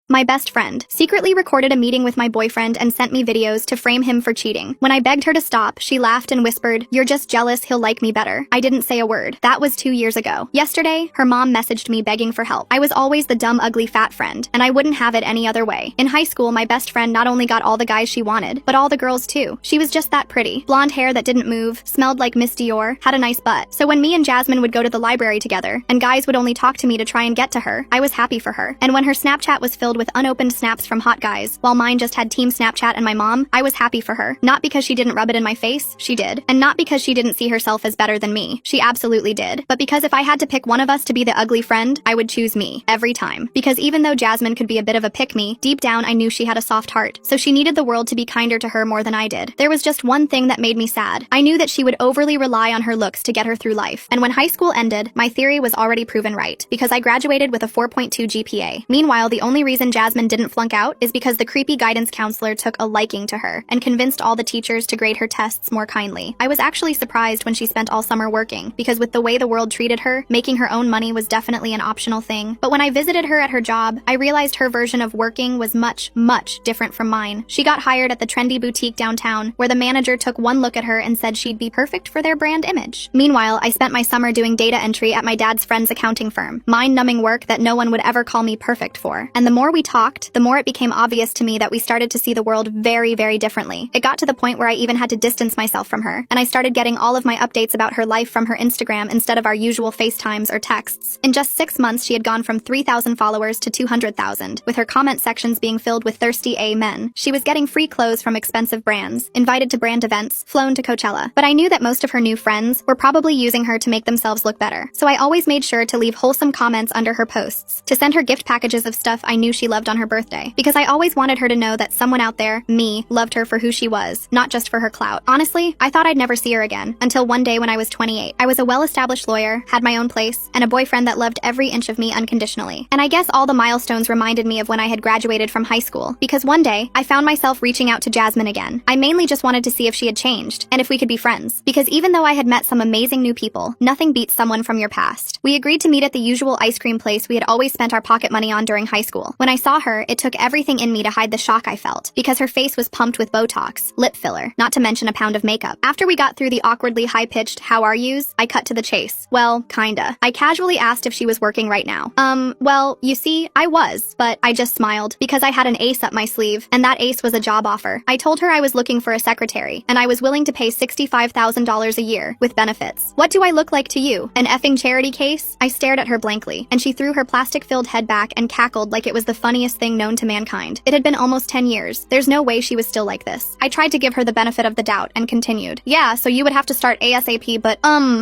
My best friend secretly recorded a meeting with my boyfriend and sent me videos to frame him for cheating. When I begged her to stop, she laughed and whispered, "You're just jealous he'll like me better." I didn't say a word. That was 2 years ago. Yesterday, her mom messaged me begging for help. I was always the dumb, ugly, fat friend, and I wouldn't have it any other way. In high school, my best friend not only got all the guys she wanted, but all the girls too. She was just that pretty. Blonde hair that didn't move, smelled like Miss Dior, had a nice butt. So when me and Jasmine would go to the library together, and guys would only talk to me to try and get to her, I was happy for her. And when her Snapchat was filled with unopened snaps from hot guys, while mine just had Team Snapchat and my mom, I was happy for her. Not because she didn't rub it in my face, she did. And not because she didn't see herself as better than me, she absolutely did. But because if I had to pick one of us to be the ugly friend, I would choose me, every time. Because even though Jasmine could be a bit of a pick-me, deep down I knew she had a soft heart, so she needed the world to be kinder to her more than I did. There was just one thing that made me sad. I knew that she would overly rely on her looks to get her through life. And when high school ended, my theory was already proven right, because I graduated with a 4.2 GPA. Meanwhile, the only reason Jasmine didn't flunk out is because the creepy guidance counselor took a liking to her and convinced all the teachers to grade her tests more kindly. I was actually surprised when she spent all summer working, because with the way the world treated her, making her own money was definitely an optional thing. But when I visited her at her job, I realized her version of working was much, much different from mine. She got hired at the trendy boutique downtown, where the manager took one look at her and said she'd be perfect for their brand image. Meanwhile, I spent my summer doing data entry at my dad's friend's accounting firm, mind-numbing work that no one would ever call me perfect for. And the more we talked, the more it became obvious to me that we started to see the world very, very differently. It got to the point where I even had to distance myself from her, and I started getting all of my updates about her life from her Instagram instead of our usual FaceTimes or texts. In just 6 months, she had gone from 3,000 followers to 200,000, with her comment sections being filled with thirsty A men. She was getting free clothes from expensive brands, invited to brand events, flown to Coachella. But I knew that most of her new friends were probably using her to make themselves look better. So I always made sure to leave wholesome comments under her posts, to send her gift packages of stuff I knew she loved on her birthday, because I always wanted her to know that someone out there, me, loved her for who she was, not just for her clout. Honestly, I thought I'd never see her again, until one day when I was 28. I was a well-established lawyer, had my own place, and a boyfriend that loved every inch of me unconditionally. And I guess all the milestones reminded me of when I had graduated from high school, because one day, I found myself reaching out to Jasmine again. I mainly just wanted to see if she had changed, and if we could be friends. Because even though I had met some amazing new people, nothing beats someone from your past. We agreed to meet at the usual ice cream place we had always spent our pocket money on during high school. When I saw her, it took everything in me to hide the shock I felt, because her face was pumped with Botox, lip filler, not to mention a pound of makeup. After we got through the awkwardly high-pitched "how are yous," I cut to the chase. Well, kinda. I casually asked if she was working right now. Well, you see, I was, but I just smiled, because I had an ace up my sleeve, and that ace was a job offer. I told her I was looking for a secretary, and I was willing to pay $65,000 a year, with benefits. What do I look like to you? An effing charity case? I stared at her blankly, and she threw her plastic-filled head back and cackled like it was the funniest thing known to mankind. It had been almost 10 years. There's no way she was still like this. I tried to give her the benefit of the doubt and continued. "Yeah, so you would have to start ASAP, but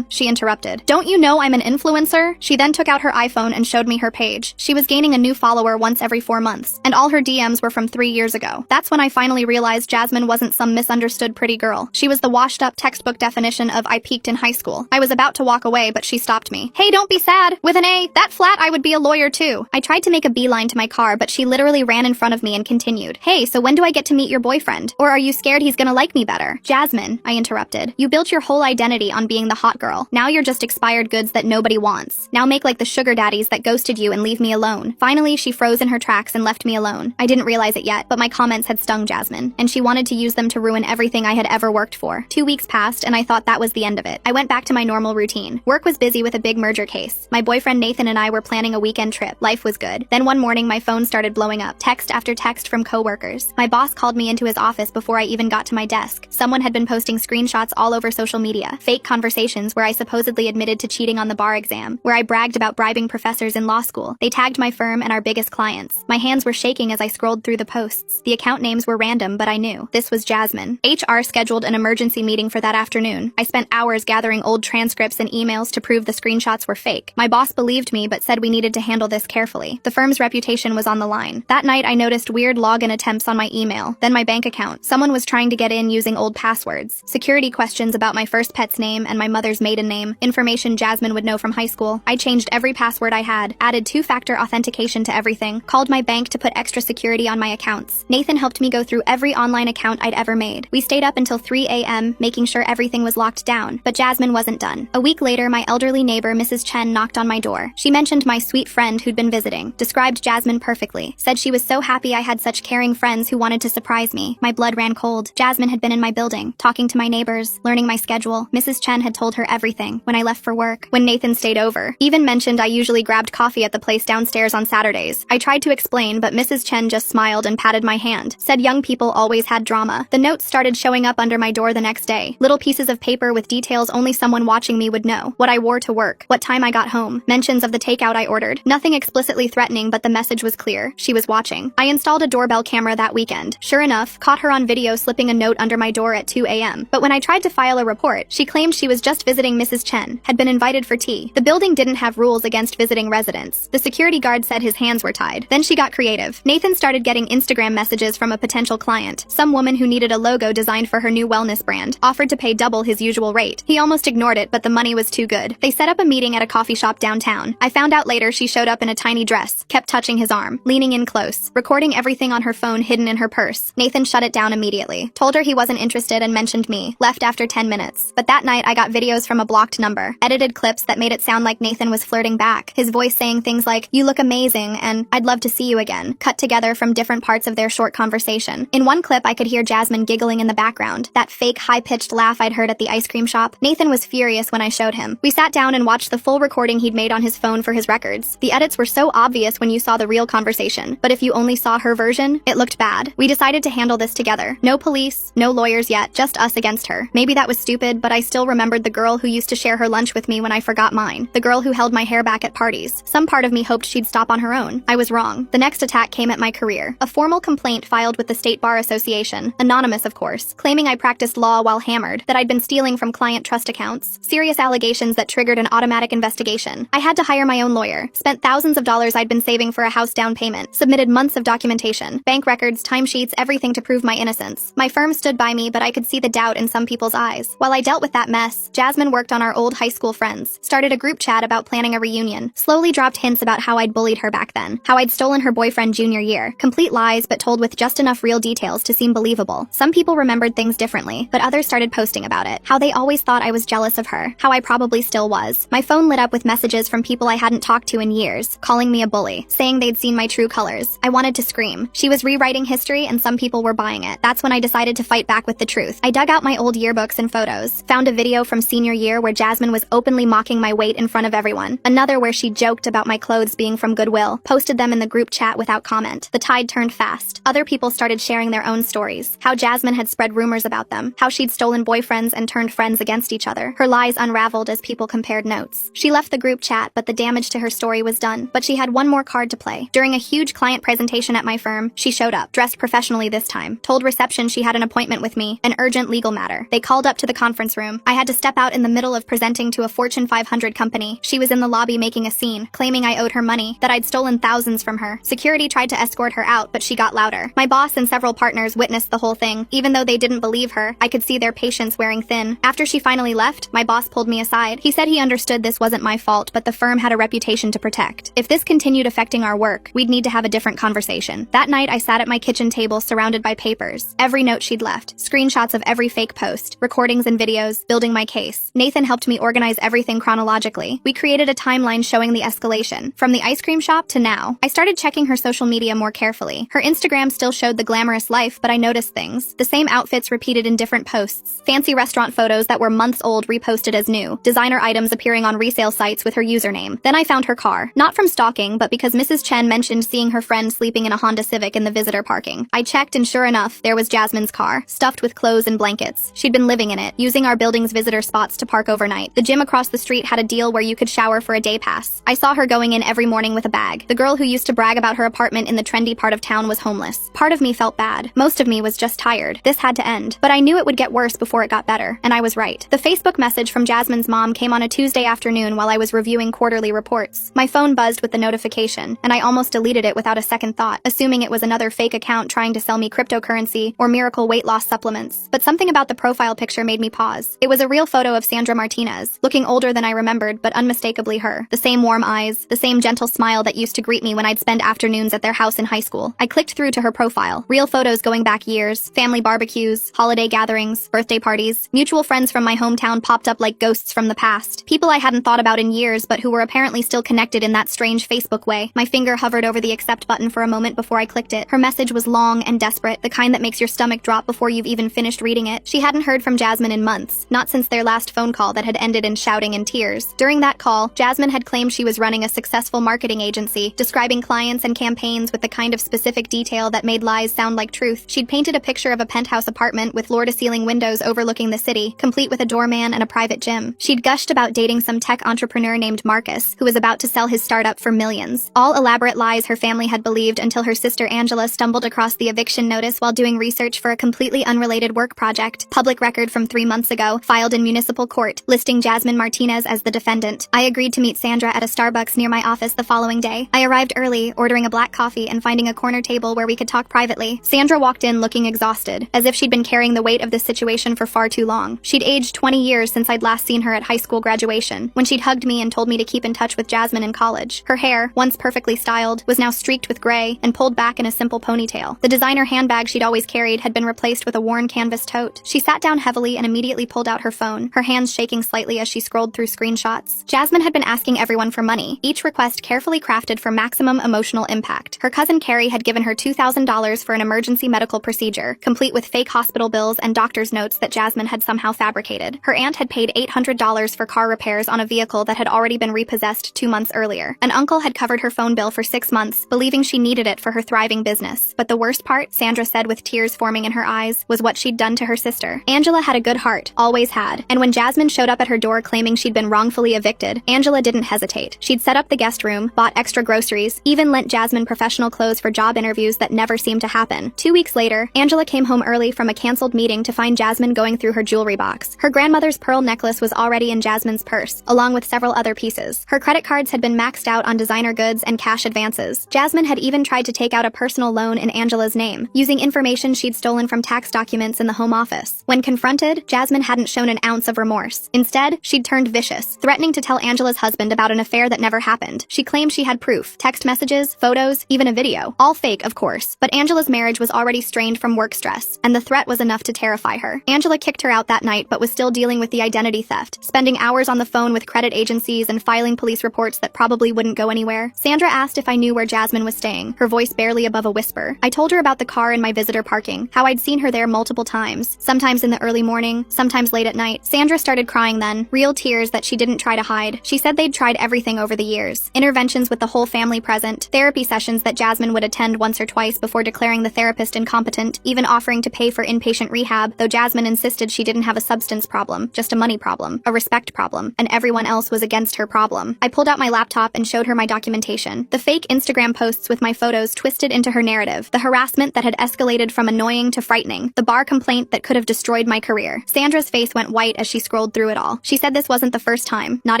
she interrupted. "Don't you know I'm an influencer?" She then took out her iPhone and showed me her page. She was gaining a new follower once every 4 months, and all her DMs were from 3 years ago. That's when I finally realized Jasmine wasn't some misunderstood pretty girl. She was the washed-up textbook definition of "I peaked in high school." I was about to walk away, but she stopped me. "Hey, don't be sad. With an A, that flat I would be a lawyer too." I tried to make a beeline to my car, but she literally ran in front of me and continued. "Hey, so when do I get to meet your boyfriend? Or are you scared he's gonna like me better?" "Jasmine," I interrupted, "you built your whole identity on being the hot girl. Now you're just expired goods that nobody wants. Now make like the sugar daddies that ghosted you and leave me alone." Finally, she froze in her tracks and left me alone. I didn't realize it yet, but my comments had stung Jasmine, and she wanted to use them to ruin everything I had ever worked for. 2 weeks passed, and I thought that was the end of it. I went back to my normal routine. Work was busy with a big merger case. My boyfriend Nathan and I were planning a weekend trip. Life was good. Then one morning, my phone started blowing up. Text after text from coworkers. My boss called me into his office before I even got to my desk. Someone had been posting screenshots all over social media. Fake conversations where I supposedly admitted to cheating on the bar exam, where I bragged about bribing professors in law school. They tagged my firm and our biggest clients. My hands were shaking as I scrolled through the posts. The account names were random, but I knew. This was Jasmine. HR scheduled an emergency meeting for that afternoon. I spent hours gathering old transcripts and emails to prove the screenshots were fake. My boss believed me, but said we needed to handle this carefully. The firm's reputation was on the line. That night, I noticed weird login attempts on my email, then my bank account. Someone was trying to get in using old passwords. Security questions about my first pet's name and my mother's maiden name. Information Jasmine would know from high school. I changed every password I had, added 2-factor authentication to everything, called my bank to put extra security on my accounts. Nathan helped me go through every online account I'd ever made. We stayed up until 3 a.m., making sure everything was locked down, but Jasmine wasn't done. A week later, my elderly neighbor, Mrs. Chen, knocked on my door. She mentioned my sweet friend who'd been visiting, described Jasmine perfectly, perfectly. Said she was so happy I had such caring friends who wanted to surprise me. My blood ran cold. Jasmine had been in my building, talking to my neighbors, learning my schedule. Mrs. Chen had told her everything when I left for work, when Nathan stayed over. Even mentioned I usually grabbed coffee at the place downstairs on Saturdays. I tried to explain, but Mrs. Chen just smiled and patted my hand. Said young people always had drama. The notes started showing up under my door the next day. Little pieces of paper with details only someone watching me would know. What I wore to work, what time I got home, mentions of the takeout I ordered. Nothing explicitly threatening, but the message was clear. She was watching. I installed a doorbell camera that weekend. Sure enough, caught her on video slipping a note under my door at 2 a.m. But when I tried to file a report, she claimed she was just visiting Mrs. Chen, had been invited for tea. The building didn't have rules against visiting residents. The security guard said his hands were tied. Then she got creative. Nathan started getting Instagram messages from a potential client. Some woman who needed a logo designed for her new wellness brand offered to pay double his usual rate. He almost ignored it, but the money was too good. They set up a meeting at a coffee shop downtown. I found out later she showed up in a tiny dress, kept touching his arm, leaning in close, recording everything on her phone hidden in her purse. Nathan shut it down immediately. Told her he wasn't interested and mentioned me. Left after 10 minutes. But that night I got videos from a blocked number. Edited clips that made it sound like Nathan was flirting back. His voice saying things like, "You look amazing," and "I'd love to see you again," cut together from different parts of their short conversation. In one clip I could hear Jasmine giggling in the background. That fake high-pitched laugh I'd heard at the ice cream shop. Nathan was furious when I showed him. We sat down and watched the full recording he'd made on his phone for his records. The edits were so obvious when you saw the real conversation, but if you only saw her version, it looked bad. We decided to handle this together. No police, no lawyers yet, just us against her. Maybe that was stupid, but I still remembered the girl who used to share her lunch with me when I forgot mine. The girl who held my hair back at parties. Some part of me hoped she'd stop on her own. I was wrong. The next attack came at my career. A formal complaint filed with the State Bar Association, anonymous of course, claiming I practiced law while hammered, that I'd been stealing from client trust accounts. Serious allegations that triggered an automatic investigation. I had to hire my own lawyer, spent thousands of dollars I'd been saving for a house down payment, submitted months of documentation, bank records, timesheets, everything to prove my innocence. My firm stood by me, but I could see the doubt in some people's eyes. While I dealt with that mess, Jasmine worked on our old high school friends, started a group chat about planning a reunion, slowly dropped hints about how I'd bullied her back then, how I'd stolen her boyfriend junior year. Complete lies, but told with just enough real details to seem believable. Some people remembered things differently, but others started posting about it. How they always thought I was jealous of her, how I probably still was. My phone lit up with messages from people I hadn't talked to in years, calling me a bully, saying they'd seen my true colors. I wanted to scream. She was rewriting history and some people were buying it. That's when I decided to fight back with the truth. I dug out my old yearbooks and photos, found a video from senior year where Jasmine was openly mocking my weight in front of everyone, another where she joked about my clothes being from Goodwill, posted them in the group chat without comment. The tide turned fast. Other people started sharing their own stories, how Jasmine had spread rumors about them, how she'd stolen boyfriends and turned friends against each other. Her lies unraveled as people compared notes. She left the group chat, but the damage to her story was done. But she had one more card to play. During a huge client presentation at my firm, she showed up, dressed professionally this time, told reception she had an appointment with me, an urgent legal matter. They called up to the conference room. I had to step out in the middle of presenting to a Fortune 500 company. She was in the lobby making a scene, claiming I owed her money, that I'd stolen thousands from her. Security tried to escort her out, but she got louder. My boss and several partners witnessed the whole thing. Even though they didn't believe her, I could see their patience wearing thin. After she finally left, my boss pulled me aside. He said he understood this wasn't my fault, but the firm had a reputation to protect. If this continued affecting our work, we'd need to have a different conversation. That night, I sat at my kitchen table surrounded by papers. Every note she'd left, screenshots of every fake post, recordings and videos, building my case. Nathan helped me organize everything chronologically. We created a timeline showing the escalation, from the ice cream shop to now. I started checking her social media more carefully. Her Instagram still showed the glamorous life, but I noticed things. The same outfits repeated in different posts. Fancy restaurant photos that were months old reposted as new. Designer items appearing on resale sites with her username. Then I found her car. Not from stalking, but because Mrs. Chen mentioned seeing her friend sleeping in a Honda Civic in the visitor parking. I checked and sure enough, there was Jasmine's car, stuffed with clothes and blankets. She'd been living in it, using our building's visitor spots to park overnight. The gym across the street had a deal where you could shower for a day pass. I saw her going in every morning with a bag. The girl who used to brag about her apartment in the trendy part of town was homeless. Part of me felt bad. Most of me was just tired. This had to end. But I knew it would get worse before it got better, and I was right. The Facebook message from Jasmine's mom came on a Tuesday afternoon while I was reviewing quarterly reports. My phone buzzed with the notification, and I almost deleted it without a second thought, assuming it was another fake account trying to sell me cryptocurrency or miracle weight loss supplements. But something about the profile picture made me pause. It was a real photo of Sandra Martinez, looking older than I remembered, but unmistakably her. The same warm eyes, the same gentle smile that used to greet me when I'd spend afternoons at their house in high school. I clicked through to her profile. Real photos going back years, family barbecues, holiday gatherings, birthday parties. Mutual friends from my hometown popped up like ghosts from the past. People I hadn't thought about in years, but who were apparently still connected in that strange Facebook way. My finger hovered hovered over the accept button for a moment before I clicked it. Her message was long and desperate, the kind that makes your stomach drop before you've even finished reading it. She hadn't heard from Jasmine in months, not since their last phone call that had ended in shouting and tears. During that call, Jasmine had claimed she was running a successful marketing agency, describing clients and campaigns with the kind of specific detail that made lies sound like truth. She'd painted a picture of a penthouse apartment with floor-to-ceiling windows overlooking the city, complete with a doorman and a private gym. She'd gushed about dating some tech entrepreneur named Marcus, who was about to sell his startup for millions. All elaborate lies her family had believed until her sister Angela stumbled across the eviction notice while doing research for a completely unrelated work project. Public record from 3 months ago, filed in municipal court, listing Jasmine Martinez as the defendant. I agreed to meet Sandra at a Starbucks near my office the following day. I arrived early, ordering a black coffee and finding a corner table where we could talk privately. Sandra walked in looking exhausted, as if she'd been carrying the weight of this situation for far too long. She'd aged 20 years since I'd last seen her at high school graduation, when she'd hugged me and told me to keep in touch with Jasmine in college. Her hair, once perfectly styled, was now streaked with gray and pulled back in a simple ponytail. The designer handbag she'd always carried had been replaced with a worn canvas tote. She sat down heavily and immediately pulled out her phone, her hands shaking slightly as she scrolled through screenshots. Jasmine had been asking everyone for money, each request carefully crafted for maximum emotional impact. Her cousin Carrie had given her $2,000 for an emergency medical procedure, complete with fake hospital bills and doctor's notes that Jasmine had somehow fabricated. Her aunt had paid $800 for car repairs on a vehicle that had already been repossessed 2 months earlier. An uncle had covered her phone bill for 6 months, believing she needed it for her thriving business. But the worst part, Sandra said with tears forming in her eyes, was what she'd done to her sister. Angela had a good heart, always had, and when Jasmine showed up at her door claiming she'd been wrongfully evicted, Angela didn't hesitate. She'd set up the guest room, bought extra groceries, even lent Jasmine professional clothes for job interviews that never seemed to happen. 2 weeks later, Angela came home early from a canceled meeting to find Jasmine going through her jewelry box. Her grandmother's pearl necklace was already in Jasmine's purse, along with several other pieces. Her credit cards had been maxed out on designer goods and cash advances. Jasmine had even tried to take out a personal loan in Angela's name, using information she'd stolen from tax documents in the home office. When confronted, Jasmine hadn't shown an ounce of remorse. Instead, she'd turned vicious, threatening to tell Angela's husband about an affair that never happened. She claimed she had proof, text messages, photos, even a video. All fake, of course, but Angela's marriage was already strained from work stress, and the threat was enough to terrify her. Angela kicked her out that night but was still dealing with the identity theft, spending hours on the phone with credit agencies and filing police reports that probably wouldn't go anywhere. Sandra asked if I knew where Jasmine was staying, her voice barely above a whisper. I told her about the car in my visitor parking, how I'd seen her there multiple times, sometimes in the early morning, sometimes late at night. Sandra started crying then, real tears that she didn't try to hide. She said they'd tried everything over the years. Interventions with the whole family present, therapy sessions that Jasmine would attend once or twice before declaring the therapist incompetent, even offering to pay for inpatient rehab, though Jasmine insisted she didn't have a substance problem, just a money problem, a respect problem, and everyone else was against her problem. I pulled out my laptop and showed her my documentation. The fake Instagram posts with my photos twisted into her narrative, the harassment that had escalated from annoying to frightening, the bar complaint that could have destroyed my career. Sandra's face went white as she scrolled through it all. She said this wasn't the first time, not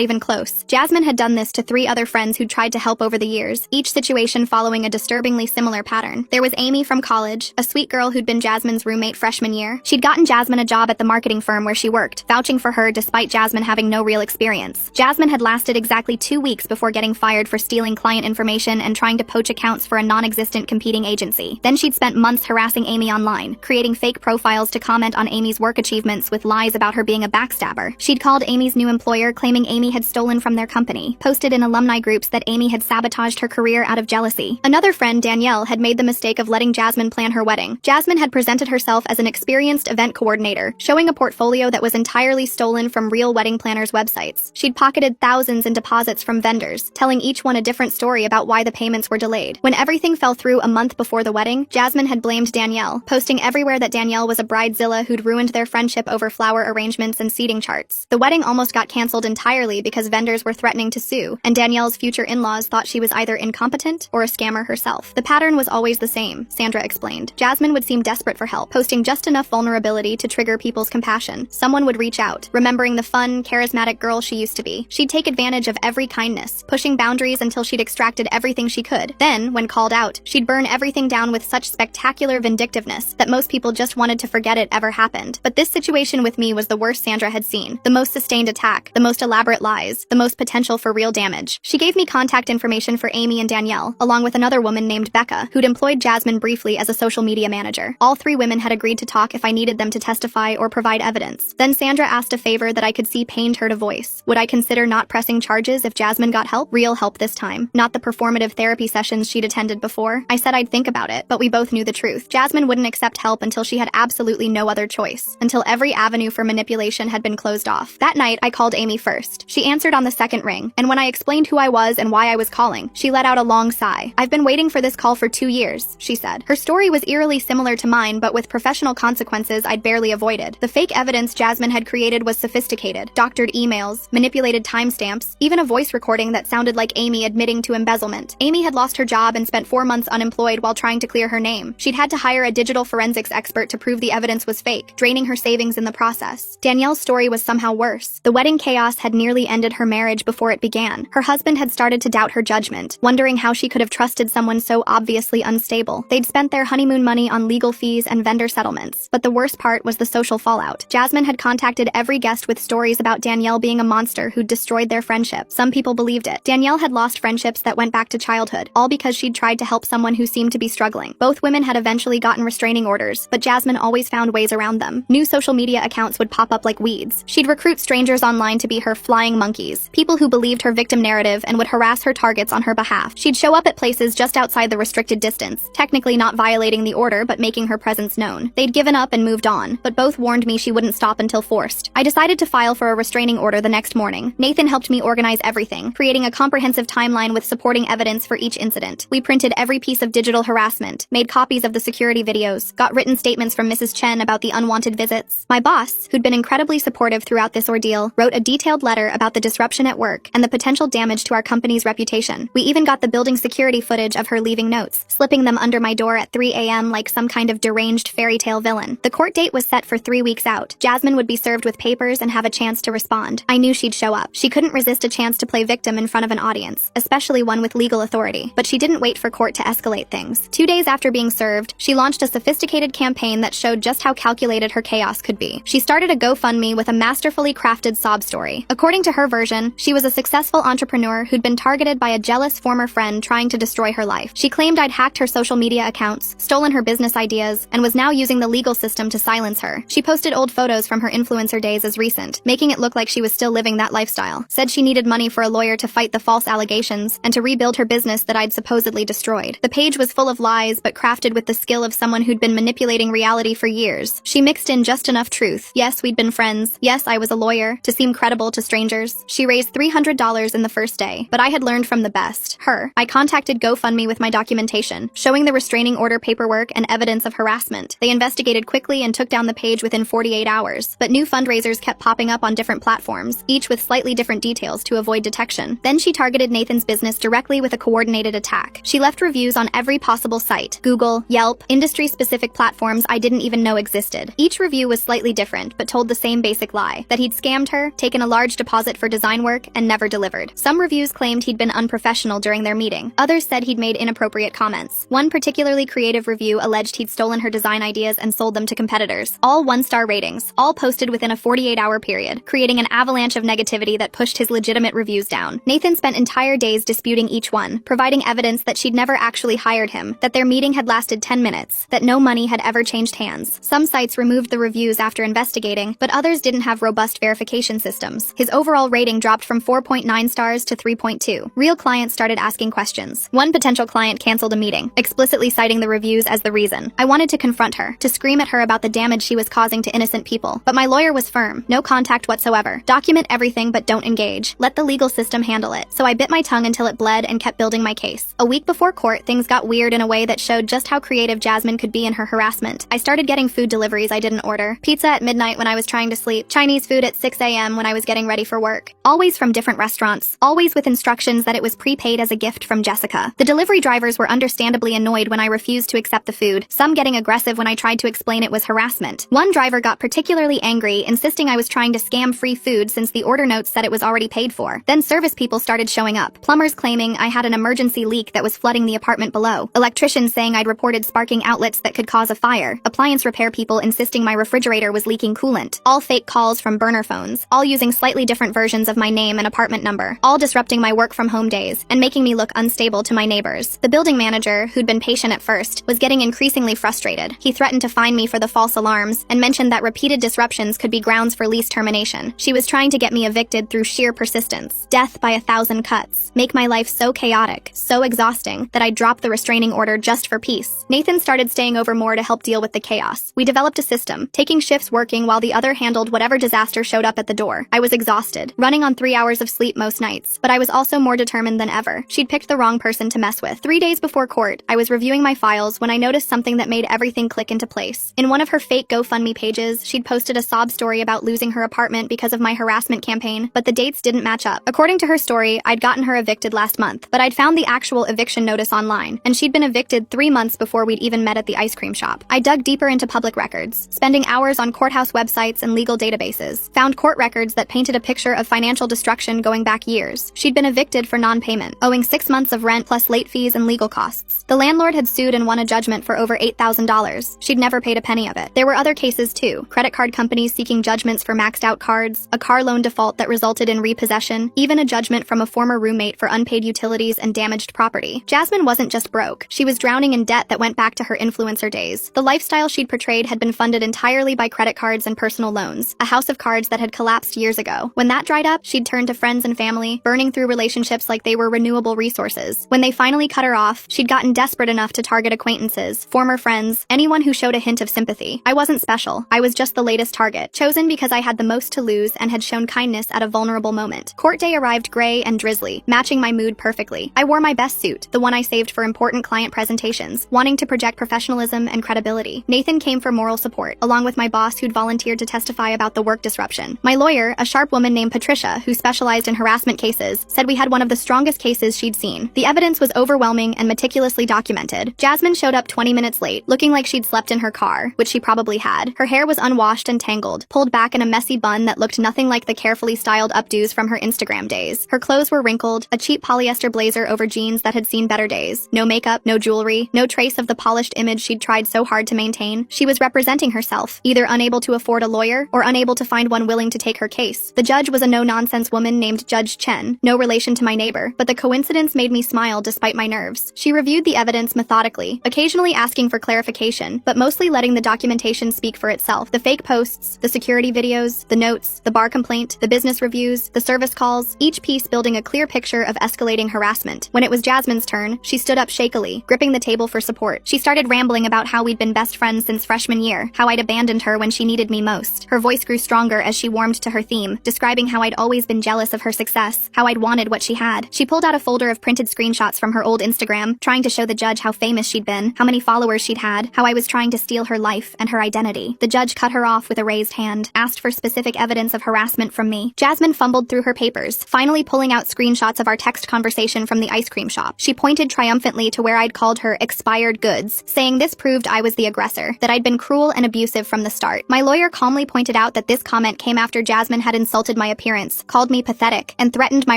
even close. Jasmine had done this to 3 other friends who'd tried to help over the years, each situation following a disturbingly similar pattern. There was Amy from college, a sweet girl who'd been Jasmine's roommate freshman year. She'd gotten Jasmine a job at the marketing firm where she worked, vouching for her despite Jasmine having no real experience. Jasmine had lasted exactly 2 weeks before getting fired for stealing client information and trying to poach accounts for a non-existent competing agency. Then she'd spent months harassing Amy online, creating fake profiles to comment on Amy's work achievements with lies about her being a backstabber. She'd called Amy's new employer claiming Amy had stolen from their company, posted in alumni groups that Amy had sabotaged her career out of jealousy. Another friend, Danielle, had made the mistake of letting Jasmine plan her wedding. Jasmine had presented herself as an experienced event coordinator, showing a portfolio that was entirely stolen from real wedding planners' websites. She'd pocketed thousands in deposits from vendors, telling each one a different story about why the payments were delayed. When everything fell through a month before the wedding, Jasmine had blamed Danielle, posting everywhere that Danielle was a bridezilla who'd ruined their friendship over flower arrangements and seating charts. The wedding almost got canceled entirely because vendors were threatening to sue, and Danielle's future in-laws thought she was either incompetent or a scammer herself. The pattern was always the same, Sandra explained. Jasmine would seem desperate for help, posting just enough vulnerability to trigger people's compassion. Someone would reach out, remembering the fun, charismatic girl she used to be. She'd take advantage of every kindness, pushing boundaries until she'd extracted everything she could. Then, when called out, she'd burn everything down with such spectacular vindictiveness that most people just wanted to forget it ever happened. But this situation with me was the worst Sandra had seen. The most sustained attack, the most elaborate lies, the most potential for real damage. She gave me contact information for Amy and Danielle, along with another woman named Becca, who'd employed Jasmine briefly as a social media manager. All 3 women had agreed to talk if I needed them to testify or provide evidence. Then Sandra asked a favor that I could see pained her to voice. Would I consider not pressing charges if Jasmine got help? Real help this time, not the performative therapy sessions she'd attended before. I said I'd think about it, but we both knew the truth. Jasmine wouldn't accept help until she had absolutely no other choice, until every avenue for manipulation had been closed off. That night, I called Amy first. She answered on the second ring, and when I explained who I was and why I was calling, she let out a long sigh. "I've been waiting for this call for 2 years," she said. Her story was eerily similar to mine, but with professional consequences I'd barely avoided. The fake evidence Jasmine had created was sophisticated. Doctored emails, manipulated timestamps, even a voice recording that sounded like Amy admitting to embezzlement. Amy had lost her job and spent 4 months unemployed while trying to clear her name. She'd had to hire a digital forensics expert to prove the evidence was fake, draining her savings in the process. Danielle's story was somehow worse. The wedding chaos had nearly ended her marriage before it began. Her husband had started to doubt her judgment, wondering how she could have trusted someone so obviously unstable. They'd spent their honeymoon money on legal fees and vendor settlements. But the worst part was the social fallout. Jasmine had contacted every guest with stories about Danielle being a monster who'd destroyed their friendship. Some people believed it. Danielle had lost friendships that went back to childhood, all because she'd tried to help someone who seemed to be struggling. Both women had eventually gotten restraining orders, but Jasmine always found ways around them. New social media accounts would pop up like weeds. She'd recruit strangers online to be her flying monkeys, people who believed her victim narrative and would harass her targets on her behalf. She'd show up at places just outside the restricted distance, technically not violating the order but making her presence known. They'd given up and moved on, but both warned me she wouldn't stop until forced. I decided to file for a restraining order the next morning. Nathan helped me organize everything, creating a comprehensive timeline with supporting evidence for each incident. We printed every piece of digital harassment, made copies of the security videos, got written statements from Mrs. Chen about the unwanted visits. My boss, who'd been incredibly supportive throughout this ordeal, wrote a detailed letter about the disruption at work and the potential damage to our company's reputation. We even got the building security footage of her leaving notes, slipping them under my door at 3 a.m. like some kind of deranged fairy tale villain. The court date was set for 3 weeks out. Jasmine would be served with papers and have a chance to respond. I knew she'd show up. She couldn't resist a chance to play victim in front of an audience, especially one with legal authority. But she didn't wait for court to escalate things. 2 days after being served, she launched a sophisticated campaign that showed just how calculated her chaos could be. She started a GoFundMe with a masterfully crafted sob story. According to her version, she was a successful entrepreneur who'd been targeted by a jealous former friend trying to destroy her life. She claimed I'd hacked her social media accounts, stolen her business ideas, and was now using the legal system to silence her. She posted old photos from her influencer days as recent, making it look like she was still living that lifestyle. Said she needed money for a lawyer to fight the false allegations and to rebuild her business that I'd supposedly destroyed. The page was full of lies, but crafted with the skill of someone who'd been manipulating reality for years. She mixed in just enough truth. Yes, we'd been friends. Yes, I was a lawyer, to seem credible to strangers. She raised $300 in the first day, but I had learned from the best, her. I contacted GoFundMe with my documentation, showing the restraining order paperwork and evidence of harassment. They investigated quickly and took down the page within 48 hours, but new fundraisers kept popping up on different platforms, each with slightly different details to avoid detection. Then she targeted Nathan's business directly with a coordinated attack. She left reviews on every possible site, Google, Yelp, industry-specific platforms I didn't even know existed. Each review was slightly different, but told the same basic lie, that he'd scammed her, taken a large deposit for design work, and never delivered. Some reviews claimed he'd been unprofessional during their meeting. Others said he'd made inappropriate comments. One particularly creative review alleged he'd stolen her design ideas and sold them to competitors. All 1-star ratings, all posted within a 48-hour period, creating an avalanche of negativity that pushed his legitimate reviews down. Nathan spent entire days disputing each one, providing evidence that she'd never actually hired him, that their meeting had lasted 10 minutes, that no money had ever changed hands. Some sites removed the reviews after investigating, but others didn't have robust verification systems. His overall rating dropped from 4.9 stars to 3.2. Real clients started asking questions. One potential client canceled a meeting, explicitly citing the reviews as the reason. I wanted to confront her, to scream at her about the damage she was causing to innocent people, but my lawyer was firm. No contact whatsoever. Document everything but don't engage. Let the legal system handle it. So I bit my tongue until it bled and kept building my case. A week before court, things got weird in a way that showed just how creative Jasmine could be in her harassment. I started getting food deliveries I didn't order. Pizza at midnight when I was trying to sleep. Chinese food at 6 a.m. when I was getting ready for work. Always from different restaurants. Always with instructions that it was prepaid as a gift from Jessica. The delivery drivers were understandably annoyed when I refused to accept the food, some getting aggressive when I tried to explain it was harassment. One driver got particularly angry, insisting I was trying to scam free food since the order notes said it was already paid for. Then service people started showing up. Plumbers claiming I had an emergency leak that was flooding the apartment below. Electricians saying I'd reported sparking outlets that could cause a fire. Appliance repair people insisting my refrigerator was leaking coolant. All fake calls from burner phones. All using slightly different versions of my name and apartment number. All disrupting my work from home days and making me look unstable to my neighbors. The building manager, who'd been patient at first, was getting increasingly frustrated. He threatened to fine me for the false alarms and mentioned that repeated disruptions could be grounds for lease termination. She was trying to get me evicted through sheer persistence. Death by 1,000 cuts. Make my life so chaotic chaotic, so exhausting, that I'd drop the restraining order just for peace. Nathan started staying over more to help deal with the chaos. We developed a system, taking shifts working while the other handled whatever disaster showed up at the door. I was exhausted, running on 3 hours of sleep most nights, but I was also more determined than ever. She'd picked the wrong person to mess with. 3 days before court, I was reviewing my files when I noticed something that made everything click into place. In one of her fake GoFundMe pages, she'd posted a sob story about losing her apartment because of my harassment campaign, but the dates didn't match up. According to her story, I'd gotten her evicted last month, but I'd found the actual eviction notice online, and she'd been evicted 3 months before we'd even met at the ice cream shop. I dug deeper into public records, spending hours on courthouse websites and legal databases, found court records that painted a picture of financial destruction going back years. She'd been evicted for non-payment, owing 6 months of rent plus late fees and legal costs. The landlord had sued and won a judgment for over $8,000. She'd never paid a penny of it. There were other cases too, credit card companies seeking judgments for maxed out cards, a car loan default that resulted in repossession, even a judgment from a former roommate for unpaid utilities and damaged property. Jasmine wasn't just broke. She was drowning in debt that went back to her influencer days. The lifestyle she'd portrayed had been funded entirely by credit cards and personal loans, a house of cards that had collapsed years ago. When that dried up, she'd turned to friends and family, burning through relationships like they were renewable resources. When they finally cut her off, she'd gotten desperate enough to target acquaintances, former friends, anyone who showed a hint of sympathy. I wasn't special. I was just the latest target, chosen because I had the most to lose and had shown kindness at a vulnerable moment. Court day arrived gray and drizzly, matching my mood perfectly. I wore my best suit, the one I saved for important client presentations, wanting to project professionalism and credibility. Nathan came for moral support, along with my boss who'd volunteered to testify about the work disruption. My lawyer, a sharp woman named Patricia, who specialized in harassment cases, said we had one of the strongest cases she'd seen. The evidence was overwhelming and meticulously documented. Jasmine showed up 20 minutes late, looking like she'd slept in her car, which she probably had. Her hair was unwashed and tangled, pulled back in a messy bun that looked nothing like the carefully styled updos from her Instagram days. Her clothes were wrinkled, a cheap polyester blazer over jeans that had seen better days. No makeup, no jewelry, no trace of the polished image she'd tried so hard to maintain. She was representing herself, either unable to afford a lawyer or unable to find one willing to take her case. The judge was a no-nonsense woman named Judge Chen, no relation to my neighbor, but the coincidence made me smile despite my nerves. She reviewed the evidence methodically, occasionally asking for clarification, but mostly letting the documentation speak for itself. The fake posts, the security videos, the notes, the bar complaint, the business reviews, the service calls, each piece building a clear picture of escalating harassment. When it was Jasmine's turn, she stood up shakily, gripping the table for support. She started rambling about how we'd been best friends since freshman year, how I'd abandoned her when she needed me most. Her voice grew stronger as she warmed to her theme, describing how I'd always been jealous of her success, how I'd wanted what she had. She pulled out a folder of printed screenshots from her old Instagram, trying to show the judge how famous she'd been, how many followers she'd had, how I was trying to steal her life and her identity. The judge cut her off with a raised hand, asked for specific evidence of harassment from me. Jasmine fumbled through her papers, finally pulling out screenshots of our text conversation from the ice cream shop. She pointed triumphantly to where I'd called her expired goods, saying this proved I was the aggressor, that I'd been cruel and abusive from the start. My lawyer calmly pointed out that this comment came after Jasmine had insulted my appearance, called me pathetic, and threatened my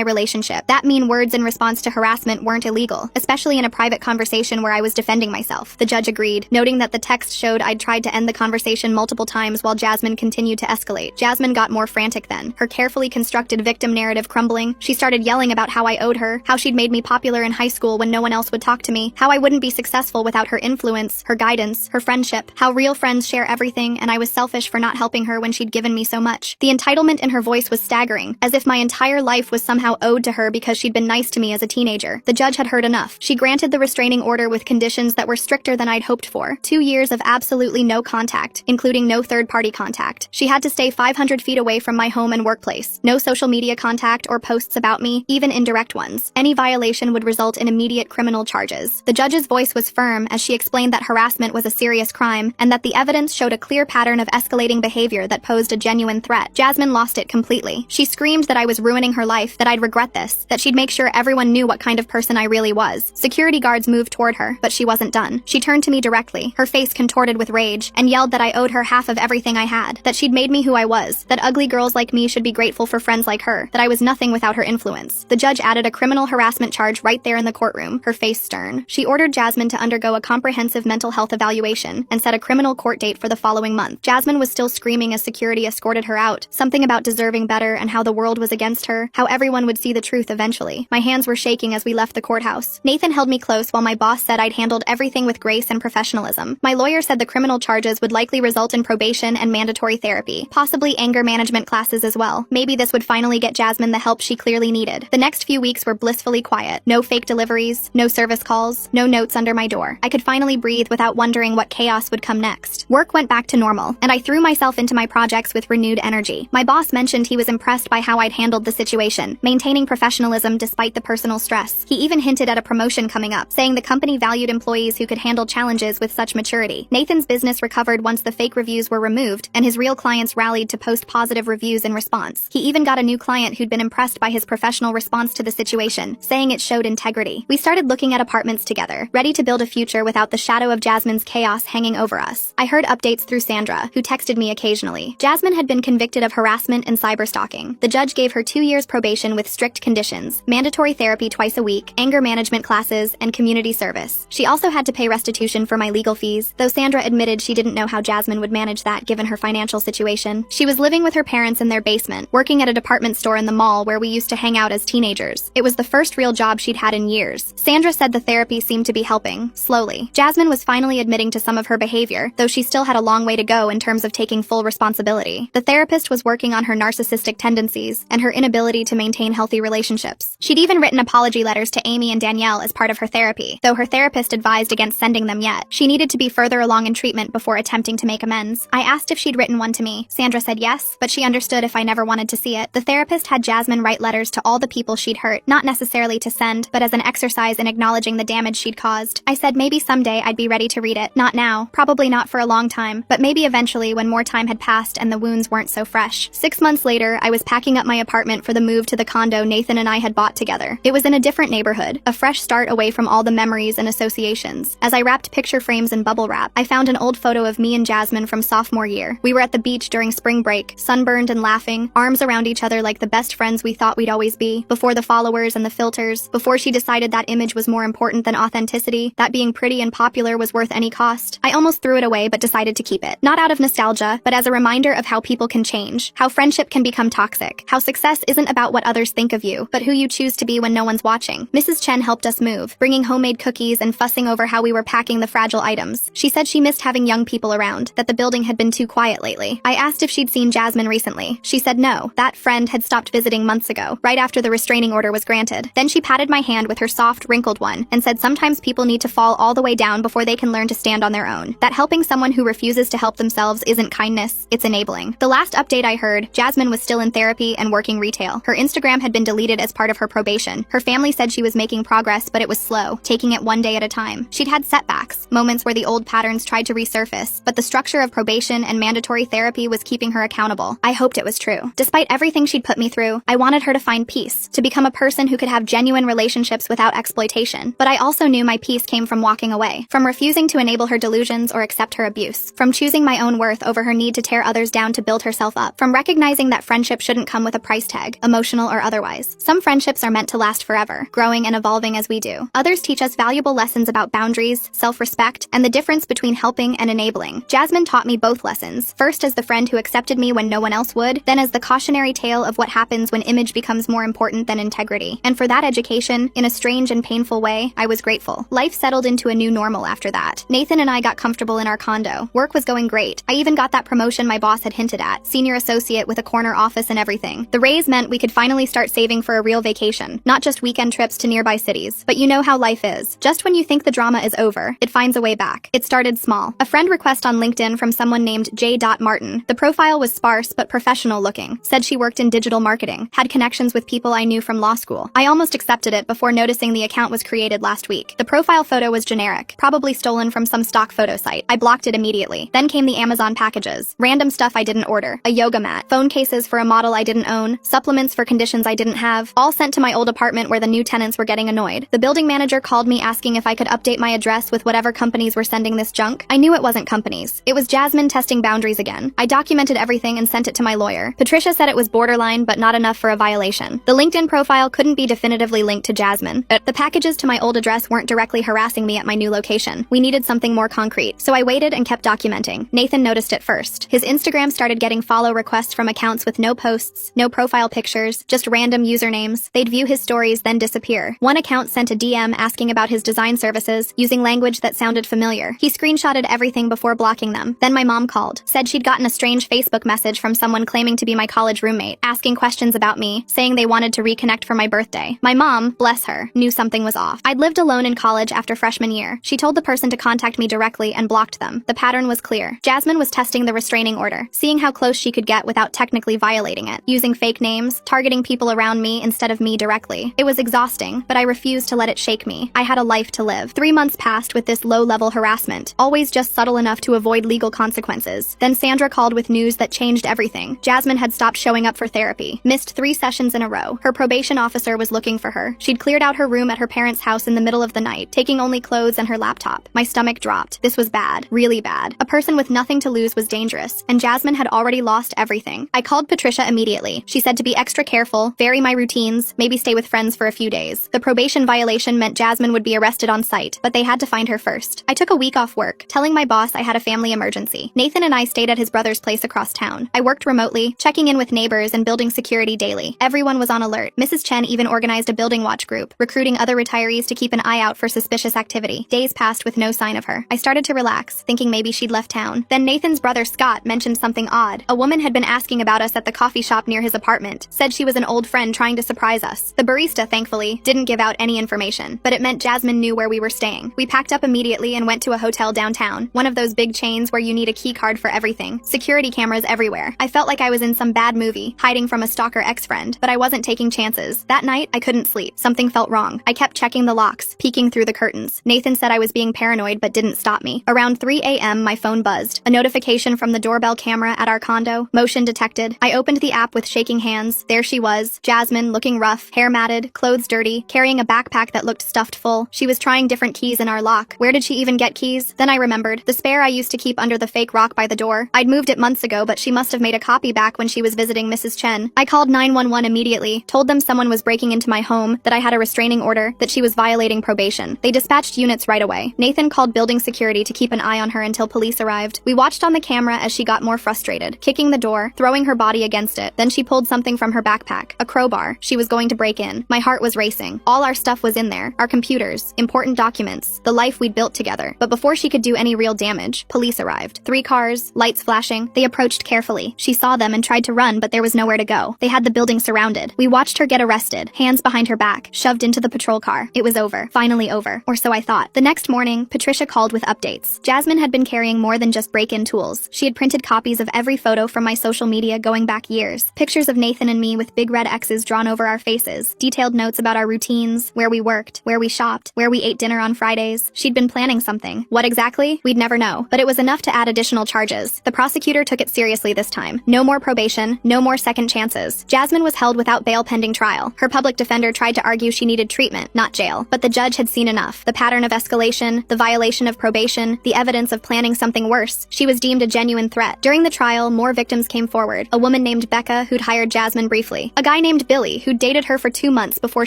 relationship. That mean words in response to harassment weren't illegal, especially in a private conversation where I was defending myself. The judge agreed, noting that the text showed I'd tried to end the conversation multiple times while Jasmine continued to escalate. Jasmine got more frantic then, her carefully constructed victim narrative crumbling. She started yelling about how I owed her, how she'd made me popular in high school when no one else would talk to me, how I wouldn't be successful without her influence, her guidance, her friendship, how real friends share everything and I was selfish for not helping her when she'd given me so much. The entitlement in her voice was staggering, as if my entire life was somehow owed to her because she'd been nice to me as a teenager. The judge had heard enough. She granted the restraining order with conditions that were stricter than I'd hoped for. 2 years of absolutely no contact, including no third-party contact. She had to stay 500 feet away from my home and workplace. No social media contact or posts about me, even indirect ones. Any violation would result in immediate criminal charges. The judge's voice was firm as she explained that harassment was a serious crime and that the evidence showed a clear pattern of escalating behavior that posed a genuine threat. Jasmine lost it completely. She screamed that I was ruining her life, that I'd regret this, that she'd make sure everyone knew what kind of person I really was. Security guards moved toward her, but she wasn't done. She turned to me directly, her face contorted with rage, and yelled that I owed her half of everything I had, that she'd made me who I was, that ugly girls like me should be grateful for friends like her, that I was nothing without her influence. The judge added a criminal harassment charge right there in the courtroom, her face stern. She ordered Jasmine to undergo a comprehensive mental health evaluation and set a criminal court date for the following month. Jasmine was still screaming as security escorted her out, something about deserving better and how the world was against her, how everyone would see the truth eventually. My hands were shaking as we left the courthouse. Nathan held me close while my boss said I'd handled everything with grace and professionalism. My lawyer said the criminal charges would likely result in probation and mandatory therapy, possibly anger management classes as well. Maybe this would finally get Jasmine the help she clearly needed. The next few weeks were blissfully quiet. No fake deliveries, no service calls, no notes under my door. I could finally breathe without wondering what chaos would come next. Work went back to normal, and I threw myself into my projects with renewed energy. My boss mentioned he was impressed by how I'd handled the situation, maintaining professionalism despite the personal stress. He even hinted at a promotion coming up, saying the company valued employees who could handle challenges with such maturity. Nathan's business recovered once the fake reviews were removed, and his real clients rallied to post positive reviews in response. He even got a new client who'd been impressed by his professional response to the situation, saying it showed integrity. We started looking at apartments together, ready to build a future without the shadow of Jasmine's chaos hanging over us. I heard updates through Sandra, who texted me occasionally. Jasmine had been convicted of harassment and cyberstalking. The judge gave her 2 years probation with strict conditions, mandatory therapy twice a week, anger management classes, and community service. She also had to pay restitution for my legal fees, though Sandra admitted she didn't know how Jasmine would manage that given her financial situation. She was living with her parents in their basement, working at a department store in the mall where we used to hang out as teenagers. It was the first real job she'd had in years. Sandra said the therapy seemed to be helping, slowly. Jasmine was finally admitting to some of her behavior, though she still had a long way to go in terms of taking full responsibility. The therapist was working on her narcissistic tendencies and her inability to maintain healthy relationships. She'd even written apology letters to Amy and Danielle as part of her therapy, though her therapist advised against sending them yet. She needed to be further along in treatment before attempting to make amends. I asked if she'd written one to me. Sandra said yes, but she understood if I never wanted to see it. The therapist had Jasmine write letters to all the people she'd hurt, not necessarily to send, but as an exercise in acknowledging the damage she'd caused. I said maybe someday I'd be ready to read it. Not now, probably not for a long time, but maybe eventually when more time had passed and the wounds weren't so fresh. 6 months later, I was packing up my apartment for the move to the condo Nathan and I had bought together. It was in a different neighborhood, a fresh start away from all the memories and associations. As I wrapped picture frames in bubble wrap, I found an old photo of me and Jasmine from sophomore year. We were at the beach during spring break, sunburned and laughing, arms around each other like the best friends we thought we'd always be, before the followers and the filters, before she decided that image was more important than authenticity, that being pretty and popular was worth any cost. I almost threw it away but decided to keep it. Not out of nostalgia, but as a reminder of how people can change, how friendship can become toxic, how success isn't about what others think of you, but who you choose to be when no one's watching. Mrs. Chen helped us move, bringing homemade cookies and fussing over how we were packing the fragile items. She said she missed having young people around, that the building had been too quiet lately. I asked if she'd seen Jasmine recently. She said no, that friend had stopped visiting months ago, right after the restraining order was granted. Then she patted my hand with her soft, wrinkled one, and said sometimes people need to fall all the way down before they can learn to stand on their own. That helping someone who refuses to help themselves isn't kindness, it's enabling. The last update I heard, Jasmine was still in therapy and working retail. Her Instagram had been deleted as part of her probation. Her family said she was making progress, but it was slow, taking it one day at a time. She'd had setbacks, moments where the old patterns tried to resurface, but the structure of probation and mandatory therapy was keeping her accountable. I hoped it was true. Despite everything she'd put me through, I wanted her to find peace, to become a person who could have genuine relationships without exploitation. But I also knew my peace came from walking away, from refusing to enable her delusions or accept her abuse, from choosing my own worth over her need to tear others down to build herself up, from recognizing that friendship shouldn't come with a price tag, emotional or otherwise. Some friendships are meant to last forever, growing and evolving as we do. Others teach us valuable lessons about boundaries, self-respect, and the difference between helping and enabling. Jasmine taught me both lessons, first as the friend who accepted me when no one else would, then as the cautionary tale of what happens when image becomes more important than integrity. And for that education, in a strange and painful way, I was grateful. Life settled into a new normal after that. Nathan and I got comfortable in our condo. Work was going great. I even got that promotion my boss had hinted at, senior associate with a corner office and everything. The raise meant we could finally start saving for a real vacation, not just weekend trips to nearby cities. But you know how life is. Just when you think the drama is over, it finds a way back. It started small. A friend request on LinkedIn from someone named J. Martin. The profile was sparse but professional looking. Said she worked in digital marketing, had connections with people I knew from law school. I almost accepted it before noticing the account was created last week. The profile photo was generic, probably stolen from some stock photo site. I blocked it immediately. Then came the Amazon packages. Random stuff I didn't order. A yoga mat, phone cases for a model I didn't own, supplements for conditions I didn't have, all sent to my old apartment where the new tenants were getting annoyed. The building manager called me asking if I could update my address with whatever companies were sending this junk. I knew it wasn't companies. It was Jasmine testing boundaries again. I documented everything and sent it to my lawyer. Patricia said it was borderline but not enough for a violation. The LinkedIn profile couldn't be definitively linked to Jasmine. The packages to my old address weren't directly harassing me at my new location. We needed something more concrete, so I waited and kept documenting. Nathan noticed it first. His Instagram started getting follow requests from accounts with no posts, no profile pictures, just random usernames. They'd view his stories then disappear. One account sent a DM asking about his design services, using language that sounded familiar. He screenshotted everything before blocking them. Then my mom called, said she'd gotten a strange Facebook message from someone claiming to be my college roommate, asking questions about me, saying they wanted to reconnect for my birthday. My mom, bless her, knew something was off. I'd lived alone in college after freshman year. She told the person to contact me directly and blocked them. The pattern was clear. Jasmine was testing the restraining order, seeing how close she could get without technically violating it, using fake names, targeting people around me instead of me directly. It was exhausting, but I refused to let it shake me. I had a life to live. 3 months passed with this low-level harassment, always just subtle enough to avoid legal consequences. Then Sandra called with news that changed everything. Jasmine had stopped showing up for therapy, missed 3 sessions in a row. Her probation officer was looking for her. She'd cleared out her room at her parents' house in the middle of the night, taking only clothes and her laptop. My stomach dropped. This was bad. Really bad. A person with nothing to lose was dangerous, and Jasmine had already lost everything. I called Patricia immediately. She said to be extra careful, vary my routines, maybe stay with friends for a few days. The probation violation meant Jasmine would be arrested on site, but they had to find her first. I took a week off work, telling my boss I had a family emergency. Nathan and I stayed at his brother's place across town. I worked remotely, checking in with neighbors and building security daily. Everyone was on alert. Mrs. Chen even organized a building watch group, recruiting other retirees to keep an eye out for suspicious activity. Days passed with no sign of her. I started to relax, thinking maybe she'd left town. Then Nathan's brother Scott mentioned something odd. A woman had been asking about us at the coffee shop near his apartment, said she was an old friend trying to surprise us. The barista, thankfully, didn't give out any information, but it meant Jasmine knew where we were staying. We packed up immediately and went to a hotel downtown, one of those big chains where you need a key card for everything. Security cameras everywhere. I felt like I was in some bad movie, hiding from a stalker ex-friend, but I wasn't taking chances. That night, I couldn't sleep. Something felt wrong. I kept checking the locks, peeking through the curtains. Nathan said I was being paranoid but didn't stop me. Around 3 a.m., my phone buzzed. A notification from the doorbell camera at our condo. Motion detected. I opened the app with shaking hands. There she was, Jasmine, looking rough, hair matted, clothes dirty, carrying a backpack that looked stuffed full. She was trying different keys in our lock. Where did she even get keys? Then I remembered. The spare I used to keep under the fake rock by the door. I'd moved it months ago, but she must have made a copy back when she was visiting Mrs. Chen. I called 911 immediately, told them someone was breaking into my home, that I had a restraining order, that she was violating probation. They dispatched units right away. Nathan called building security to keep an eye on her until police arrived. We watched on the camera as she got more frustrated, kicking the door, throwing her body against it. Then she pulled something from her backpack, a crowbar. She was going to break in. My heart was racing. All our stuff was in there, our computers, important documents, the life we'd built together. But before she could do any real damage, police arrived. 3 cars, lights flashing. They approached carefully. She saw them and tried to run, but there was nowhere to go. They had the building surrounded. We watched her get arrested, hands behind her back, shoved into the patrol car. It was over. Finally over. Or so I thought. The next morning, Patricia called with updates. Jasmine had been carrying more than just break-in tools. She had printed copies of every photo from my social media going back years. Pictures of Nathan and me with big red X's drawn over our faces. Detailed notes about our routines, where we worked, where we shopped, where we ate dinner on Fridays. She'd been planning something. What exactly? We'd never know. But it was enough to add additional charges. The prosecutor took it seriously this time. No more probation, no more second chances. Jasmine was held without bail pending trial. Her public defender tried to argue she needed treatment, not jail. But the judge had seen enough. The pattern of escalation, the violation of probation, the evidence of planning something worse. She was deemed a genuine threat. During the trial, more victims came forward. A woman named Becca, who'd hired Jasmine briefly. A guy named Billy, who'd dated her for 2 months before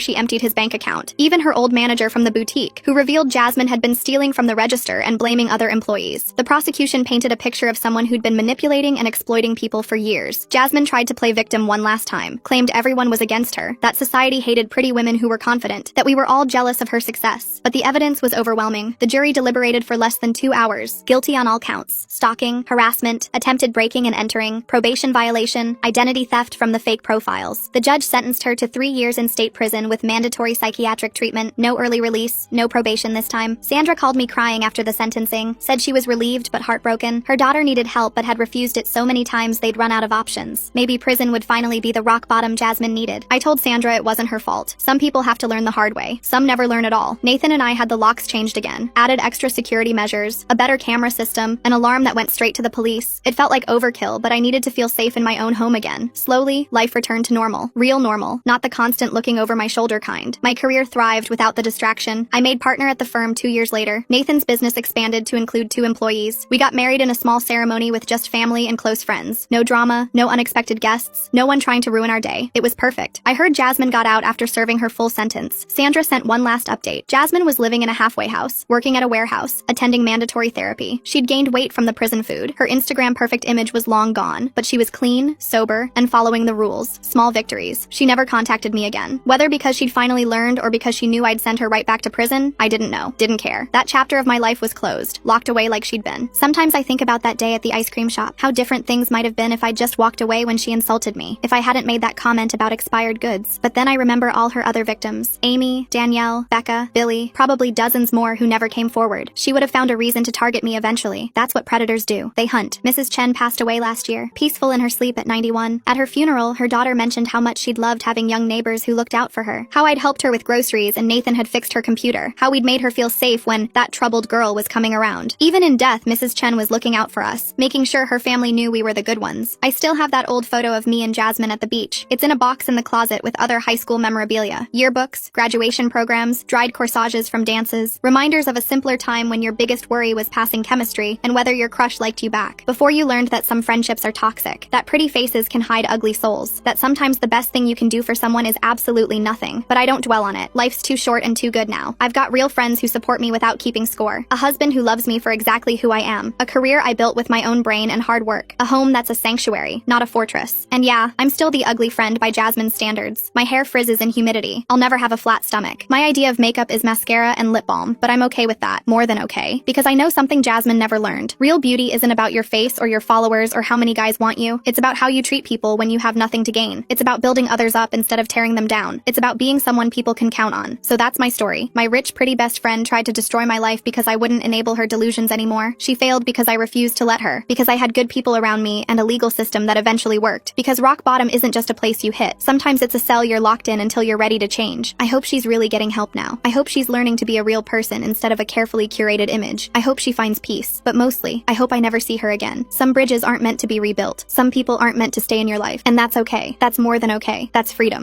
she emptied his bank account. Even her old manager from the boutique, who revealed Jasmine had been stealing from the register and blaming other employees. The prosecution painted a picture of someone who'd been manipulating and exploiting people for years. Jasmine tried to play victim one last time, claimed everyone was against her, that society hated pretty women who were confident, that we were all jealous of her success. But the evidence was overwhelming. The jury deliberated for less than 2 hours. Guilty on all counts. Stalking, harassment, attempted breaking and entering, probation violation, identity theft from the fake profiles. The judge sentenced her to 3 years in state prison with mandatory psychiatric treatment, no early release, no probation this time. Sandra called me crying after the sentencing, said she was relieved but heartbroken. Her daughter needed help but had refused it so many times they'd run out of options. Maybe prison would finally be the rock bottom Jasmine needed. I told Sandra it wasn't her fault. Some people have to learn the hard way. Some never learn at all. Nathan and I had the locks changed again, added extra security measures, a better camera system, an alarm that went straight to the police. It felt like overkill, but I needed to feel safe in my own home again. Slowly, life returned to normal. Real normal, not the constant looking over my shoulder kind. My career thrived without the distraction. I made partner at the firm 2 years later. Nathan's business expanded to include 2 employees. We got married in a small ceremony with just family and close friends. No drama, no unexpected guests, no one trying to ruin our day. It was perfect. I heard Jasmine got out after serving her full sentence. Sandra sent one last update. Jasmine was living in a halfway house, working at a warehouse, attending mandatory therapy. She'd gained weight from the prison food. Her Instagram perfect image was long gone, but she was clean, sober, and following the rules. Small victories. She never contacted me again. Whether because she'd finally learned or because she knew I'd send her right back to prison, I didn't know. Didn't care. That chapter of my life was closed, locked away like she'd been. Sometimes I think about that day at the ice cream shop, how different things might have been if I'd just walked away when she insulted me, if I hadn't made that comment about expired goods. But then I remember all all her other victims. Amy, Danielle, Becca, Billy, probably dozens more who never came forward. She would have found a reason to target me eventually. That's what predators do. They hunt. Mrs. Chen passed away last year, peaceful in her sleep at 91. At her funeral, her daughter mentioned how much she'd loved having young neighbors who looked out for her. How I'd helped her with groceries and Nathan had fixed her computer. How we'd made her feel safe when that troubled girl was coming around. Even in death, Mrs. Chen was looking out for us, making sure her family knew we were the good ones. I still have that old photo of me and Jasmine at the beach. It's in a box in the closet with other high school memorabilia. Yearbooks, graduation programs, dried corsages from dances. Reminders of a simpler time when your biggest worry was passing chemistry and whether your crush liked you back. Before you learned that some friendships are toxic, that pretty faces can hide ugly souls, that sometimes the best thing you can do for someone is absolutely nothing. But I don't dwell on it. Life's too short and too good now. I've got real friends who support me without keeping score. A husband who loves me for exactly who I am. A career I built with my own brain and hard work. A home that's a sanctuary, not a fortress. And yeah, I'm still the ugly friend by Jasmine's standards. My hair frizzes in humidity. I'll never have a flat stomach. My idea of makeup is mascara and lip balm, but I'm okay with that. More than okay. Because I know something Jasmine never learned. Real beauty isn't about your face or your followers or how many guys want you. It's about how you treat people when you have nothing to gain. It's about building others up instead of tearing them down. It's about being someone people can count on. So that's my story. My rich, pretty best friend tried to destroy my life because I wouldn't enable her delusions anymore. She failed because I refused to let her. Because I had good people around me and a legal system that eventually worked. Because rock bottom isn't just a place you hit. Sometimes it's a cell you're locked in until you're ready to change. I hope she's really getting help now. I hope she's learning to be a real person instead of a carefully curated image. I hope she finds peace. But mostly, I hope I never see her again. Some bridges aren't meant to be rebuilt. Some people aren't meant to stay in your life. And that's okay. That's more than okay. That's freedom.